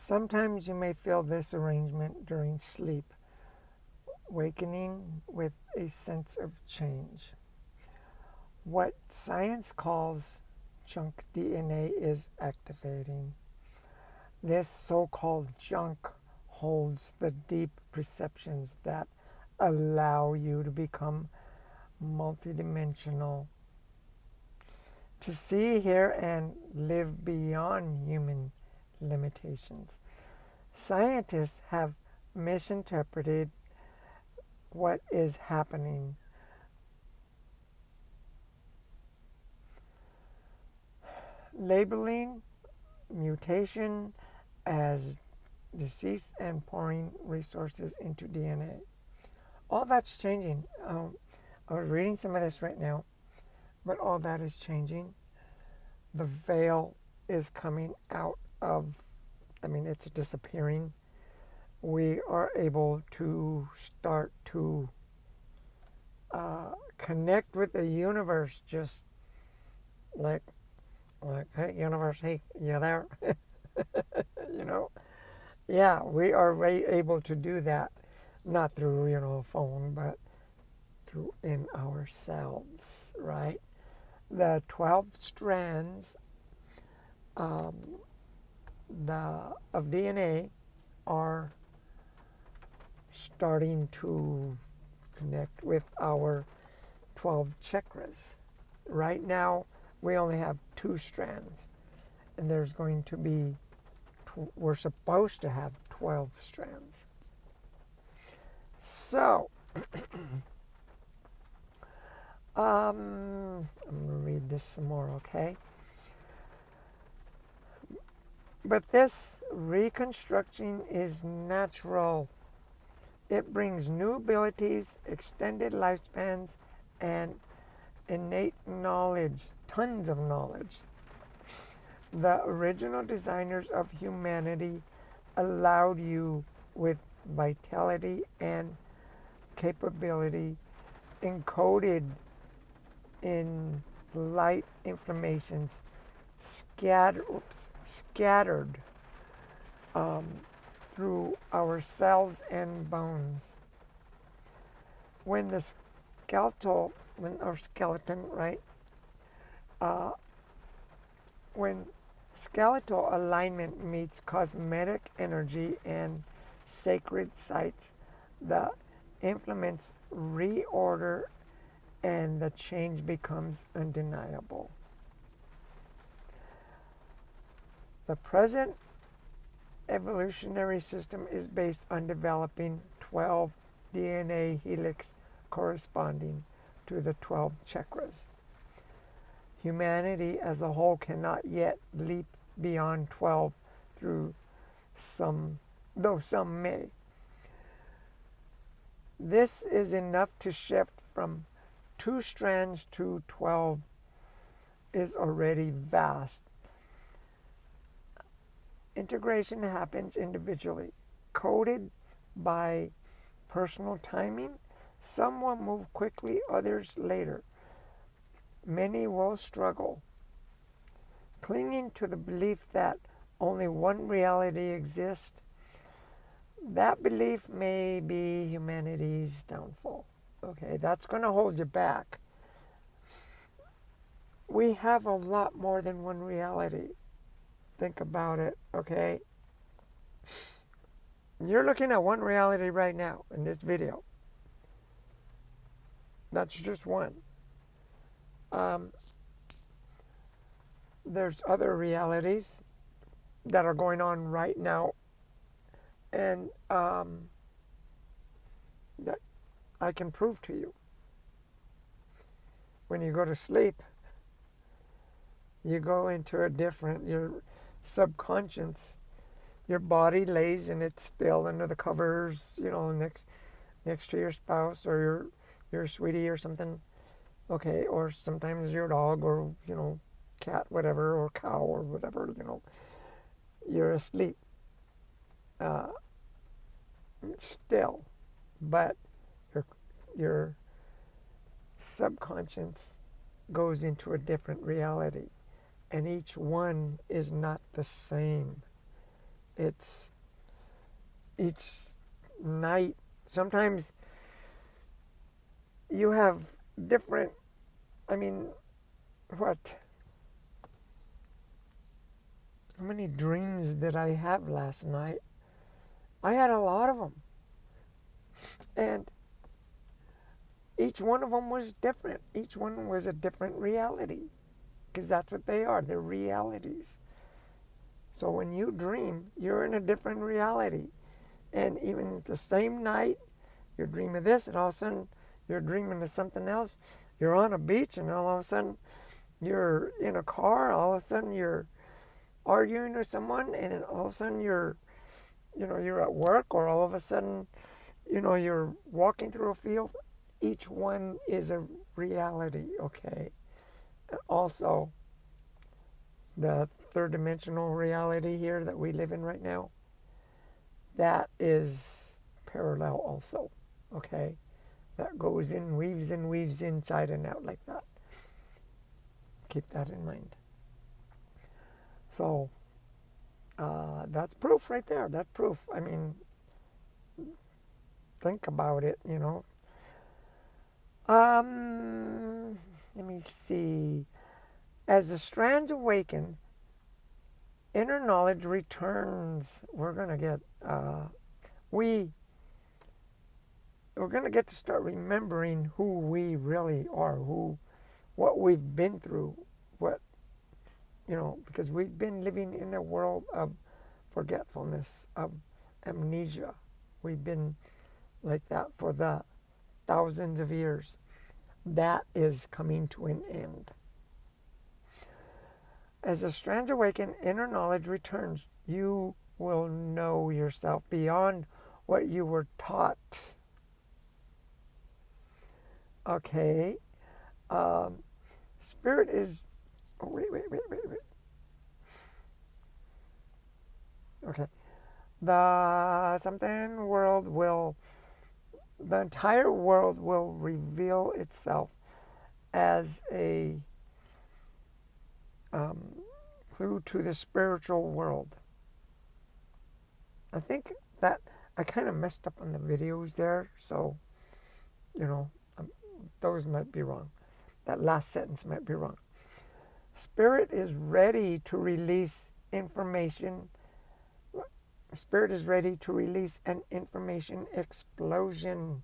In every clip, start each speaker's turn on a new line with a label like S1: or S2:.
S1: Sometimes you may feel this arrangement during sleep, wakening with a sense of change. What science calls junk DNA is activating. This so-called junk holds the deep perceptions that allow you to become multidimensional, to see, hear, and live beyond human limitations. Scientists have misinterpreted what is happening. Labeling mutation as disease and pouring resources into DNA. All that's changing. I was reading some of this right now, but all that is changing. The veil is coming out of, it's disappearing. We are able to start to connect with the universe, just like, hey, universe, hey, you there? you know, yeah, we are able to do that, not through a phone, but through in ourselves, right? The 12 strands of DNA are starting to connect with our 12 chakras. Right now, we only have 2 strands, and there's going to be, we're supposed to have 12 strands. So, I'm going to read this some more, okay? But this reconstruction is natural. It brings new abilities, extended lifespans, and innate knowledge, tons of knowledge. The original designers of humanity allowed you with vitality and capability encoded in light informations scattered through our cells and bones. When the skeleton, right? When skeletal alignment meets cosmetic energy and sacred sites, the implements reorder and the change becomes undeniable. The present evolutionary system is based on developing 12 DNA helix corresponding to the 12 chakras. Humanity as a whole cannot yet leap beyond 12 though some may. This is enough to shift from 2 strands to 12 is already vast. Integration happens individually, coded by personal timing. Some will move quickly, others later. Many will struggle, clinging to the belief that only one reality exists. That belief may be humanity's downfall. Okay, that's going to hold you back. We have a lot more than one reality. Think about it, okay? You're looking at one reality right now in this video. That's just one. There's other realities that are going on right now, and that I can prove to you. When you go to sleep, you go into your subconscious. Your body lays and it's still under the covers, next to your spouse or your sweetie or something. Okay, or sometimes your dog or, cat, whatever, or cow or whatever, you're asleep. Still, but your subconscious goes into a different reality, and each one is not the same. It's each night. Sometimes you have different, I mean, what? How many dreams did I have last night? I had a lot of them. And each one of them was different. Each one was a different reality. Because that's what they are. They're realities. So when you dream, you're in a different reality. And even the same night, you're dreaming of this, and all of a sudden, you're dreaming of something else. You're on a beach, and all of a sudden, you're in a car. All of a sudden, you're arguing with someone, and then all of a sudden, you're at work, or all of a sudden, you're walking through a field. Each one is a reality, okay? Also, the third dimensional reality here that we live in right now, that is parallel also, okay? That goes in, weaves inside and out like that. Keep that in mind. So, that's proof right there. That's proof. I mean, think about it, Let me see. As the strands awaken, inner knowledge returns. We're going to get, we're going to get to start remembering who we really are, what we've been through, because we've been living in a world of forgetfulness, of amnesia. We've been like that for the thousands of years. That is coming to an end. As the strands awaken, inner knowledge returns. You will know yourself beyond what you were taught. Okay. Spirit is... Oh, wait. Okay. The entire world will reveal itself as a clue to the spiritual world. I think that I kind of messed up on the videos there, so, those might be wrong. That last sentence might be wrong. Spirit is ready to release information. Spirit is ready to release an information explosion.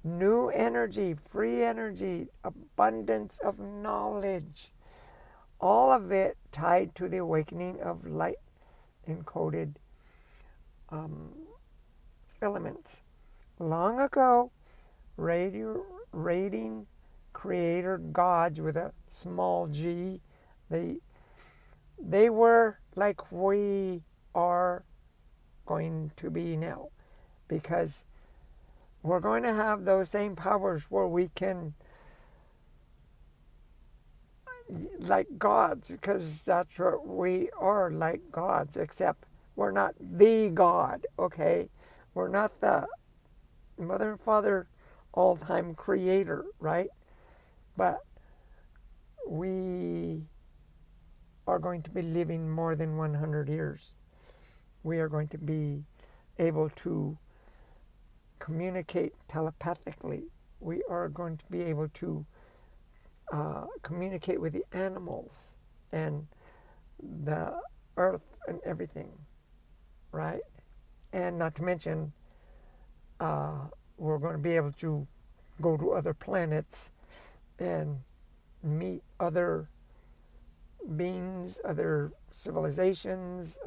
S1: New energy, free energy, abundance of knowledge. All of it tied to the awakening of light encoded filaments. Long ago, radiant creator gods with a small g, they were like we are going to be now, because we're going to have those same powers where we can, like gods, because that's what we are, like gods, except we're not the God, okay? We're not the Mother and Father all-time creator, right? But we are going to be living more than 100 years. We are going to be able to communicate telepathically. We are going to be able to communicate with the animals and the earth and everything, right? And not to mention, we're going to be able to go to other planets and meet other beings, other civilizations,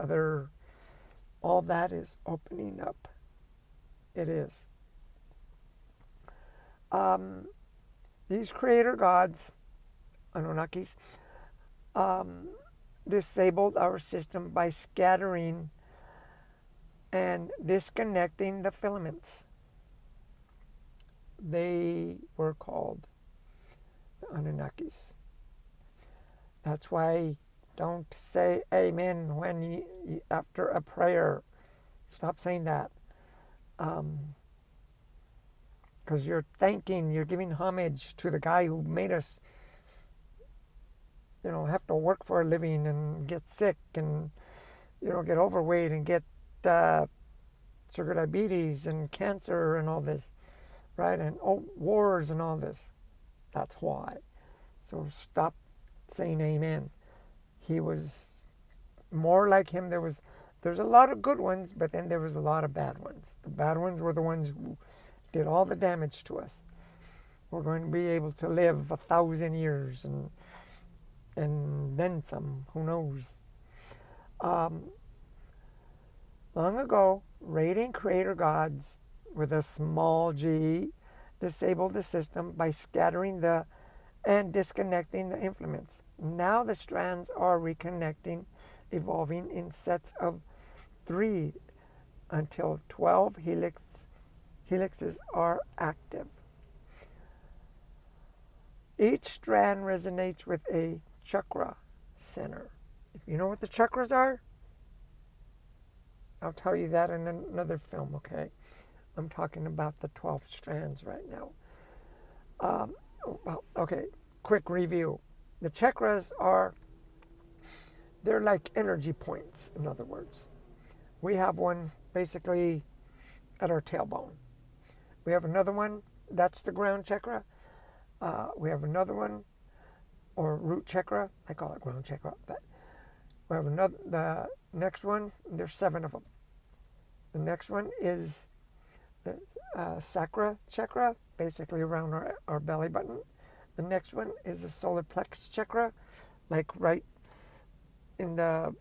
S1: all that is opening up. It is. These creator gods, Anunnakis, disabled our system by scattering and disconnecting the filaments. They were called the Anunnakis. That's why don't say amen when you after a prayer. Stop saying that. Because you're giving homage to the guy who made us, have to work for a living and get sick and, get overweight and get uh, sugar diabetes and cancer and all this, right? And wars and all this. That's why. So stop saying amen. He was more like him. There's a lot of good ones, but then there was a lot of bad ones. The bad ones were the ones who did all the damage to us. We're going to be able to live 1,000 years and then some. Who knows? Um, Long ago, radiant creator gods with a small g disabled the system by scattering and disconnecting the implements. Now the strands are reconnecting, evolving in sets of 3 until 12 helixes are active. Each strand resonates with a chakra center. If you know what the chakras are, I'll tell you that in another film, okay? I'm talking about the 12 strands right now. Okay, quick review. The chakras they're like energy points, in other words. We have one basically at our tailbone. We have another one, that's the ground chakra. We have another one, or root chakra. I call it ground chakra, but we have the next one, there's 7 of them. The next one is the sacra chakra, basically around our belly button. The next one is the solar plexus chakra, like right in the,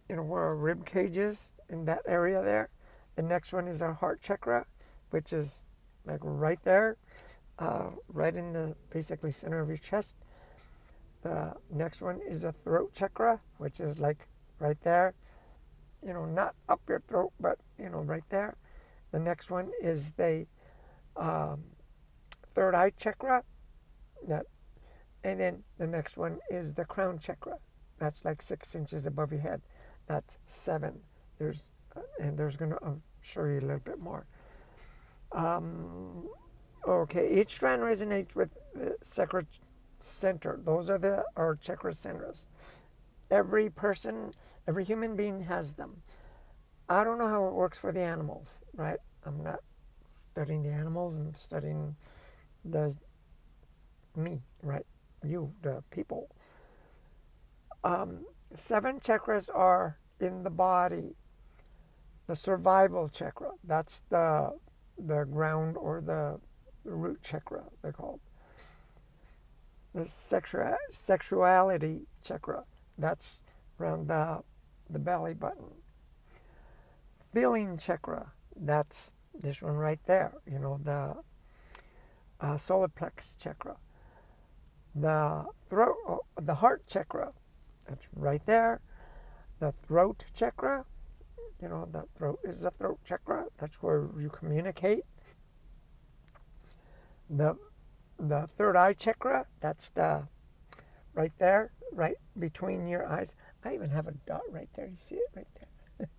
S1: where our rib cage is, in that area there. The next one is our heart chakra, which is like right there, right in the basically center of your chest. The next one is the throat chakra, which is like right there, not up your throat, but, right there. The next one is the third eye chakra, and then the next one is the crown chakra. That's like 6 inches above your head. That's 7. There's gonna, I'll show you a little bit more. Okay, each strand resonates with the chakra center. Those are our chakra centers. Every person, every human being has them. I don't know how it works for the animals, right? I'm not studying the animals. I'm studying me, right? You, the people. 7 chakras are in the body. The survival chakra, that's the ground or the root chakra, they're called. The sexuality chakra, that's around the belly button. Feeling chakra, that's this one right there, the solar plexus chakra. The throat, the heart chakra, that's right there. The throat chakra, the throat is the throat chakra. That's where you communicate. The third eye chakra, that's right there, right between your eyes. I even have a dot right there. You see it right there?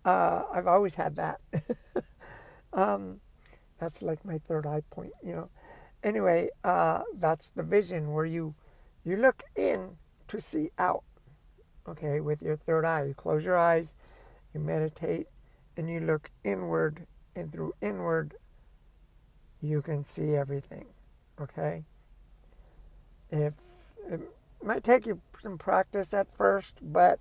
S1: I've always had that. That's like my third eye point, Anyway, that's the vision where you look in to see out. Okay, with your third eye. You close your eyes, you meditate, and you look inward, and through inward, you can see everything. Okay? It might take you some practice at first, but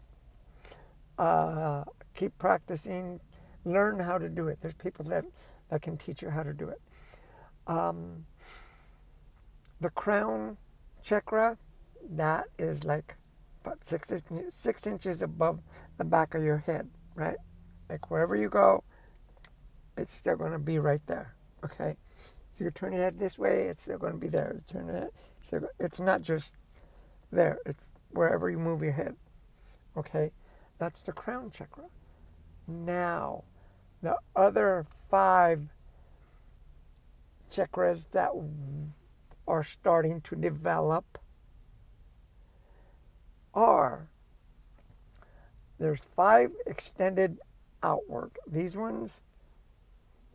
S1: keep practicing. Learn how to do it. There's people that can teach you how to do it. The crown chakra, that is like about 6 inches above the back of your head, right? Like wherever you go, it's still going to be right there, okay? If you turn your head this way, it's still going to be there. You turn it, it's not just there. It's wherever you move your head, okay? That's the crown chakra. Now, the other 5 chakras that are starting to develop there's 5 extended outward. These ones,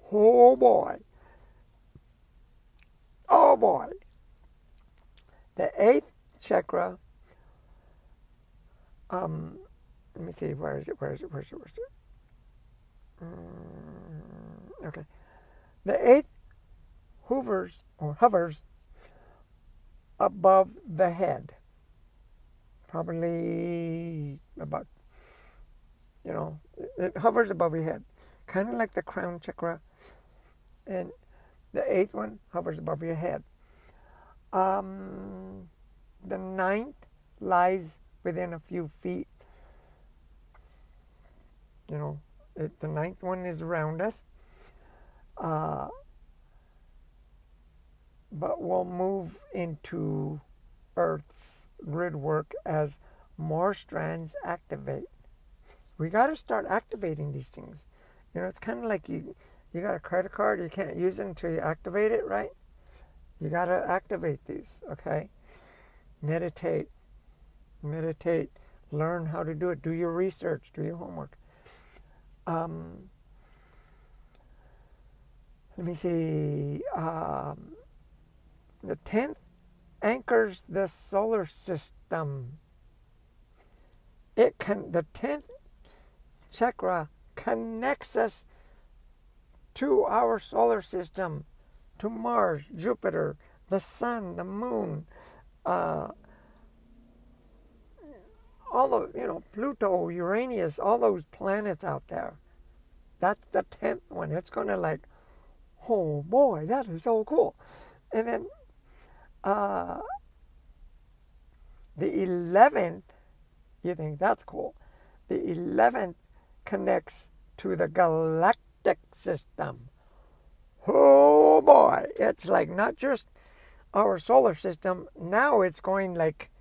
S1: oh boy. The 8th chakra Let me see, where is it? Okay. The eighth hovers above the head. Probably about, it hovers above your head. Kind of like the crown chakra. And the eighth one hovers above your head. The ninth lies within a few feet. The ninth one is around us. But we'll move into Earth's grid work as more strands activate. We got to start activating these things. It's kind of like you got a credit card, you can't use it until you activate it, right? You got to activate these, okay? Meditate. Learn how to do it. Do your research. Do your homework. Let me see. The 10th anchors the solar system. The 10th chakra connects us to our solar system, to Mars, Jupiter, the sun, the moon, all of, Pluto, Uranus, all those planets out there. That's the 10th one. It's going to like, oh boy, that is so cool. And then the 11th, you think that's cool. The 11th connects to the galactic system. Oh boy, it's like not just our solar system. Now it's going like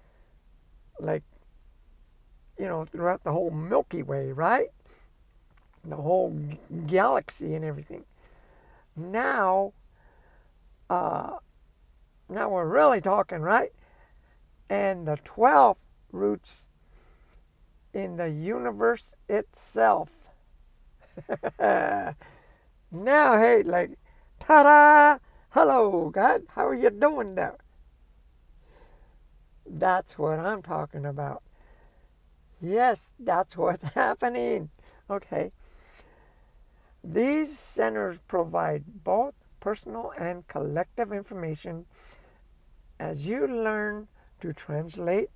S1: throughout the whole Milky Way, right? The whole galaxy and everything. Now we're really talking, right? And the 12th roots in the universe itself. Now, hey, like, ta-da! Hello, God. How are you doing there? That's what I'm talking about. Yes, that's what's happening. Okay. These centers provide both personal and collective information as you learn to translate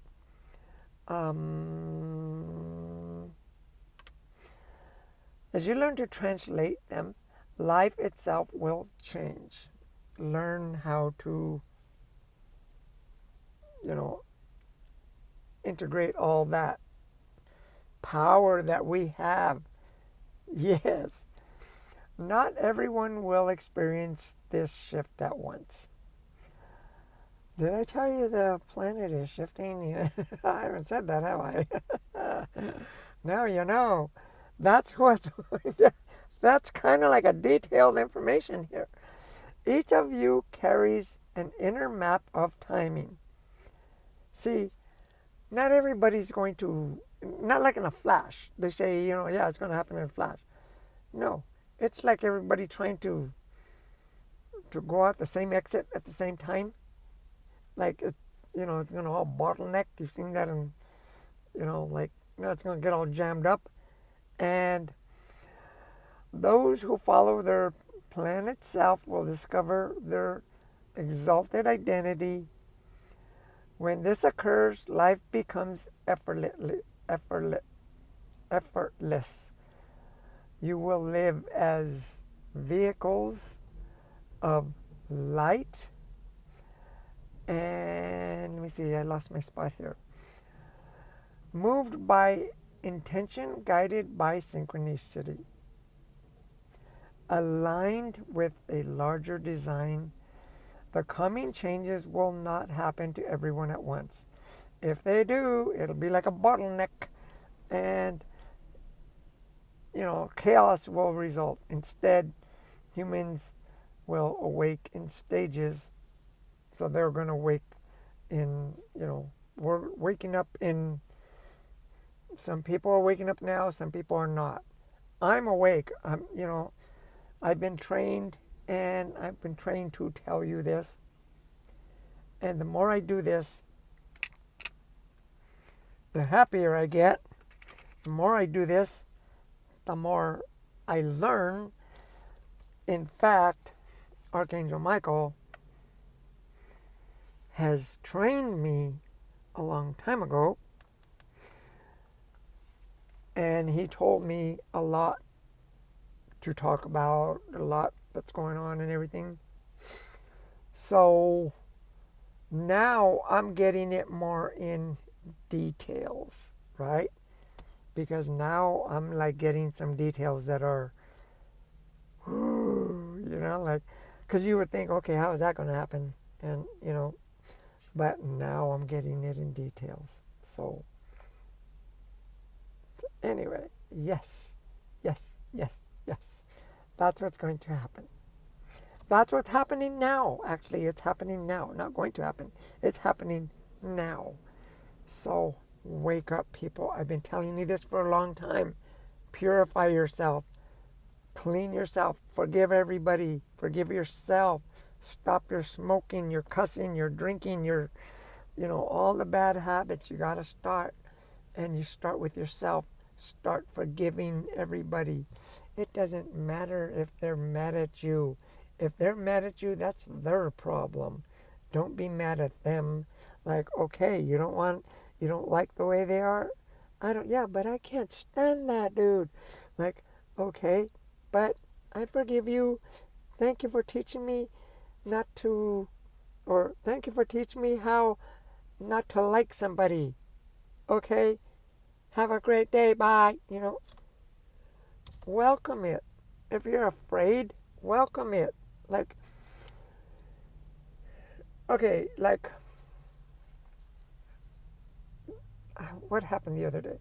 S1: them. Life itself will change. Learn how to integrate all that power that we have. Yes. Not everyone will experience this shift at once. Did I tell you the planet is shifting? I haven't said that, have I? Now you know. That's kind of like a detailed information here. Each of you carries an inner map of timing. See, not everybody's going to, not like in a flash. They say, it's going to happen in a flash. No, it's like everybody trying to go out the same exit at the same time. Like, it's going to all bottleneck. You've seen that in, it's going to get all jammed up. And those who follow their planet self will discover their exalted identity. When this occurs, life becomes effortless. You will live as vehicles of light. And let me see, I lost my spot here. Moved by intention, guided by synchronicity. Aligned with a larger design. The coming changes will not happen to everyone at once. If they do, it'll be like a bottleneck, and chaos will result. Instead, humans will awake in stages. So they're going to wake in, we're waking up in, some people are waking up now, some people are not. I'm awake. I've been trained, and I've been trained to tell you this. And the more I do this, the happier I get. the more I do this, the more I learn. In fact, Archangel Michael has trained me a long time ago, and he told me a lot to talk about, a lot that's going on and everything. So now I'm getting it more in details, right? Because now I'm like getting some details that are, like, because you would think, okay, how is that going to happen? And, but now I'm getting it in details. So, anyway, yes, yes, yes, yes. That's what's going to happen. That's what's happening now. Actually, it's happening now. Not going to happen. It's happening now. So, wake up, people. I've been telling you this for a long time. Purify yourself. Clean yourself. Forgive everybody. Forgive yourself. Stop your smoking, your cussing, your drinking, your, all the bad habits. You got to start. And you start with yourself. Start forgiving everybody. It doesn't matter if they're mad at you. If they're mad at you, that's their problem. Don't be mad at them. Like, okay, you don't like the way they are? Yeah, but I can't stand that dude. Like, okay, but I forgive you. Thank you for teaching me not to, or thank you for teaching me how not to like somebody. Okay, have a great day. Bye. Welcome it. If you're afraid, welcome it. Like, okay, like, what happened the other day?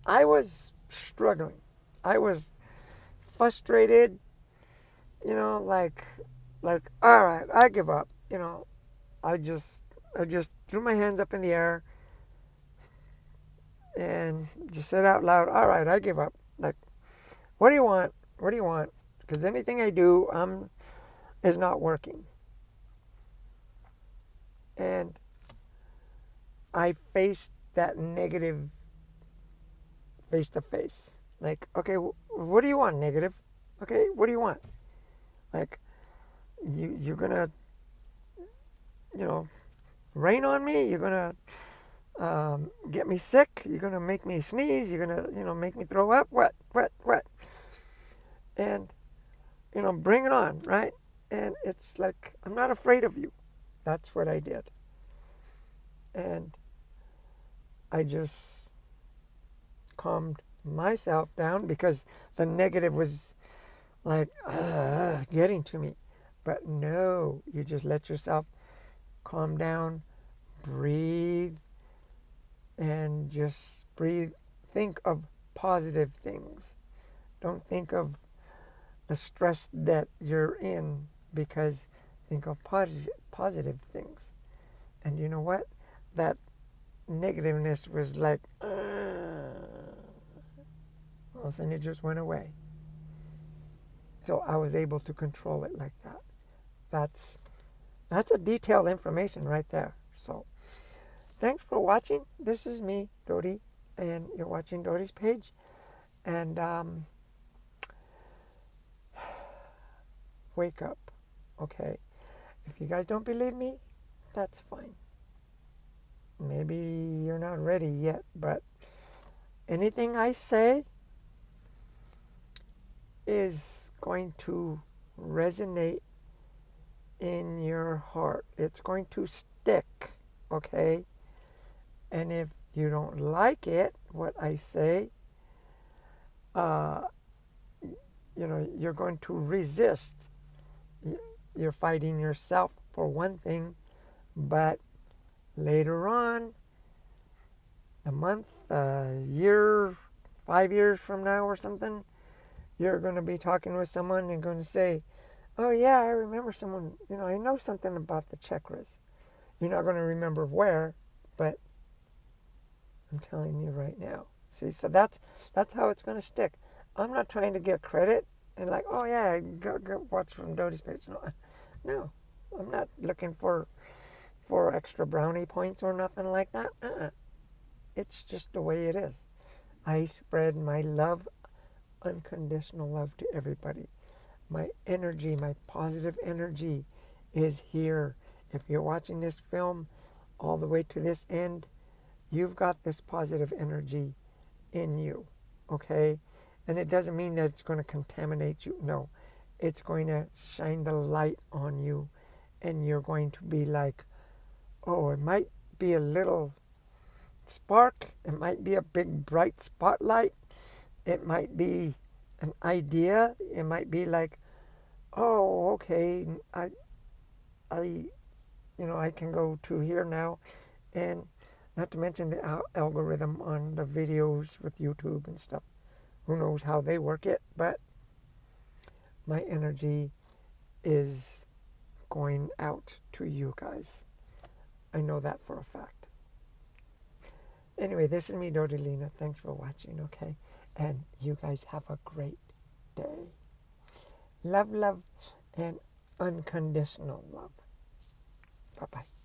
S1: I was struggling. I was frustrated, like, all right, I give up. I just threw my hands up in the air and just said out loud, all right, I give up. Like, what do you want? What do you want? Because anything I do is not working. And I faced that negative face to face. Like, okay, what do you want, negative? Okay, what do you want? Like, you're gonna, rain on me? You're gonna get me sick? You're gonna make me sneeze? You're gonna, make me throw up? What? And, bring it on, right? And it's like, I'm not afraid of you. That's what I did. And I just calmed myself down because the negative was like getting to me. But no, you just let yourself calm down, breathe, and just breathe. Think of positive things. Don't think of the stress that you're in, because think of positive things. And you know what? That negativeness was like, all of a sudden it just went away. So I was able to control it like that. That's a detailed information right there. So thanks for watching. This is me, Dodi, and you're watching Dodi's page. And wake up, okay? If you guys don't believe me, that's fine. Maybe you're not ready yet, but anything I say is going to resonate in your heart. It's going to stick, okay? And if you don't like it, what I say, you're going to resist. You're fighting yourself for one thing, but later on, a month, a year, 5 years from now or something, you're going to be talking with someone and going to say, oh yeah, I remember someone, I know something about the chakras. You're not going to remember where, but I'm telling you right now. See, so that's how it's going to stick. I'm not trying to get credit and like, oh yeah, go watch from Dodi's page. No, I'm not looking for extra brownie points or nothing like that. It's just the way it is. I spread my love, unconditional love to everybody. My energy, my positive energy is here. If you're watching this film all the way to this end, you've got this positive energy in you, okay? And it doesn't mean that it's going to contaminate you. No, it's going to shine the light on you, and you're going to be like, oh, it might be a little spark, it might be a big bright spotlight, it might be an idea, it might be like, oh, okay, I, I can go to here now, and not to mention the algorithm on the videos with YouTube and stuff. Who knows how they work it, but my energy is going out to you guys. I know that for a fact. Anyway, this is me, Dodilina. Thanks for watching, okay? And you guys have a great day. Love, love, and unconditional love. Bye-bye.